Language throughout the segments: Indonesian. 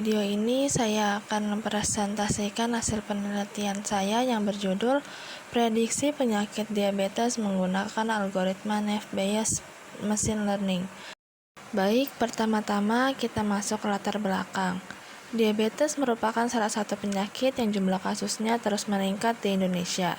video ini saya akan mempresentasikan hasil penelitian saya yang berjudul Prediksi Penyakit Diabetes Menggunakan Algoritma Naive-Bayes Machine Learning. Baik, pertama-tama kita masuk ke latar belakang. Diabetes merupakan salah satu penyakit yang jumlah kasusnya terus meningkat di Indonesia.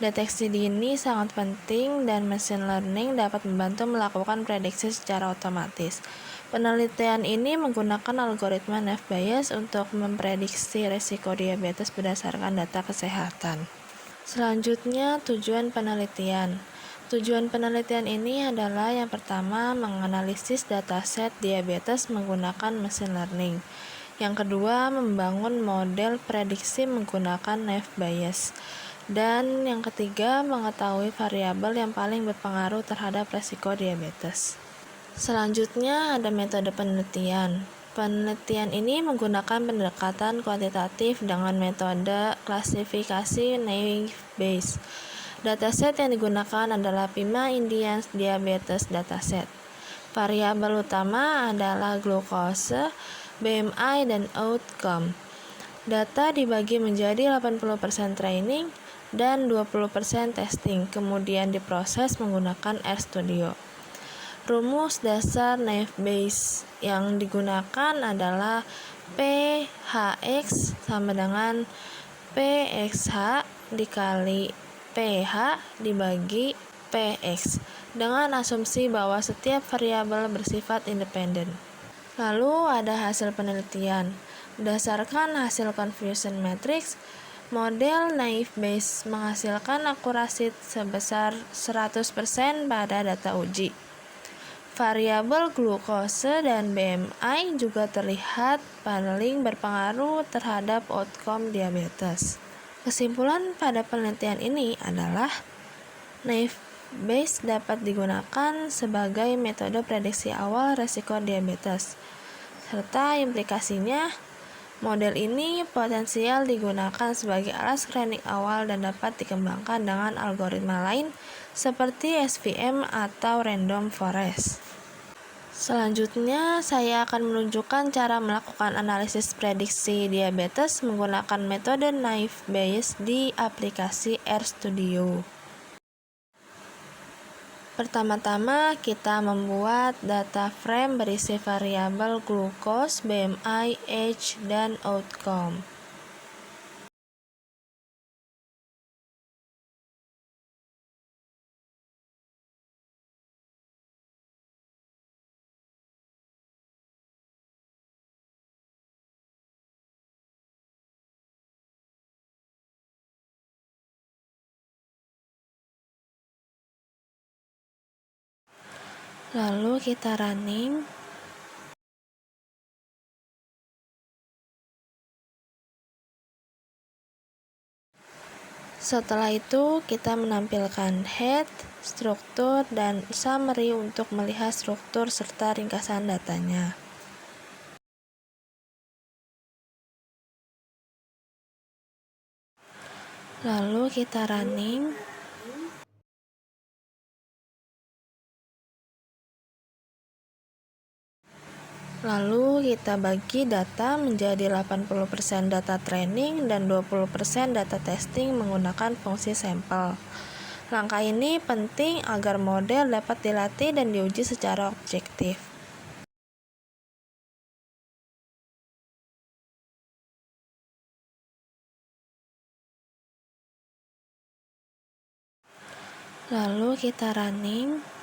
Deteksi dini sangat penting dan machine learning dapat membantu melakukan prediksi secara otomatis. Penelitian ini menggunakan algoritma Naive-Bayes untuk memprediksi risiko diabetes berdasarkan data kesehatan. Selanjutnya, tujuan penelitian. Tujuan penelitian ini adalah yang pertama, menganalisis dataset diabetes menggunakan machine learning. Yang kedua, membangun model prediksi menggunakan Naive-Bayes. Dan yang ketiga, mengetahui variabel yang paling berpengaruh terhadap risiko diabetes. Selanjutnya ada metode penelitian. Penelitian ini menggunakan pendekatan kuantitatif dengan metode klasifikasi Naive-Bayes. Dataset yang digunakan adalah PIMA Indian Diabetes Dataset. Variabel utama adalah glukose, BMI, dan outcome. Data dibagi menjadi 80% training dan 20% testing, kemudian diproses menggunakan RStudio. Rumus dasar Naive-Bayes yang digunakan adalah PHX sama dengan PXH dikali PH dibagi PX dengan asumsi bahwa setiap variabel bersifat independen. Lalu ada hasil penelitian. Berdasarkan hasil confusion matrix, model Naive-Bayes menghasilkan akurasi sebesar 100% pada data uji. Variabel glukose dan BMI juga terlihat paling berpengaruh terhadap outcome diabetes. Kesimpulan pada penelitian ini adalah Naive-Bayes dapat digunakan sebagai metode prediksi awal risiko diabetes, serta implikasinya model ini potensial digunakan sebagai alat screening awal dan dapat dikembangkan dengan algoritma lain seperti SVM atau Random Forest. Selanjutnya, saya akan menunjukkan cara melakukan analisis prediksi diabetes menggunakan metode Naive-Bayes di aplikasi RStudio. Pertama-tama, kita membuat data frame berisi variabel glukose, BMI, age, dan outcome. Lalu kita running. Setelah itu kita menampilkan head, struktur, dan summary untuk melihat struktur serta ringkasan datanya. Lalu kita running. Lalu kita bagi data menjadi 80% data training dan 20% data testing menggunakan fungsi sampel. Langkah ini penting agar model dapat dilatih dan diuji secara objektif. Lalu kita running.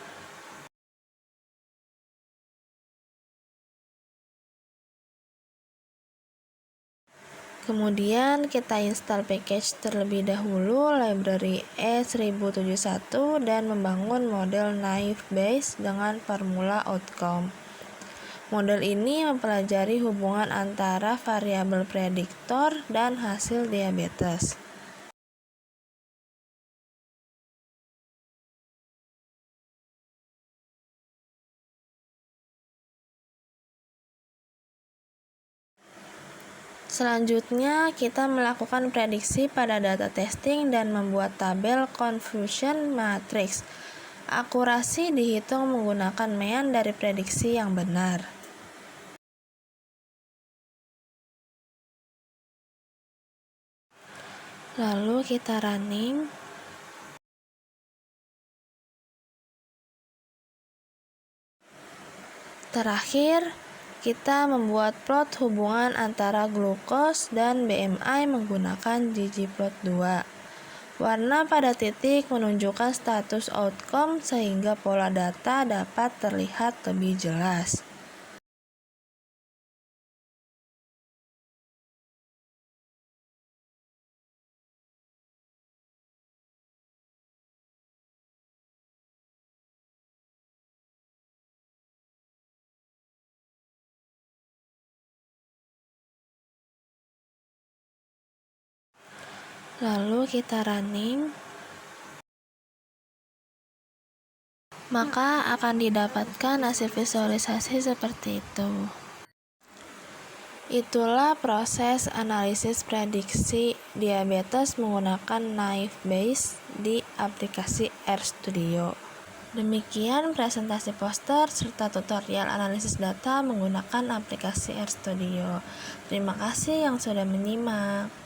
Kemudian kita install package terlebih dahulu library E1071 dan membangun model Naive-Bayes dengan formula outcome. Model ini mempelajari hubungan antara variabel prediktor dan hasil diabetes. Selanjutnya, kita melakukan prediksi pada data testing dan membuat tabel confusion matrix. Akurasi dihitung menggunakan mean dari prediksi yang benar. Lalu kita running. Terakhir, kita membuat plot hubungan antara glukos dan BMI menggunakan ggplot2. Warna pada titik menunjukkan status outcome sehingga pola data dapat terlihat lebih jelas. Lalu kita running, maka akan didapatkan hasil visualisasi seperti itu. Itulah proses analisis prediksi diabetes menggunakan Naive Bayes di aplikasi RStudio. Demikian presentasi poster serta tutorial analisis data menggunakan aplikasi RStudio. Terima kasih yang sudah menyimak.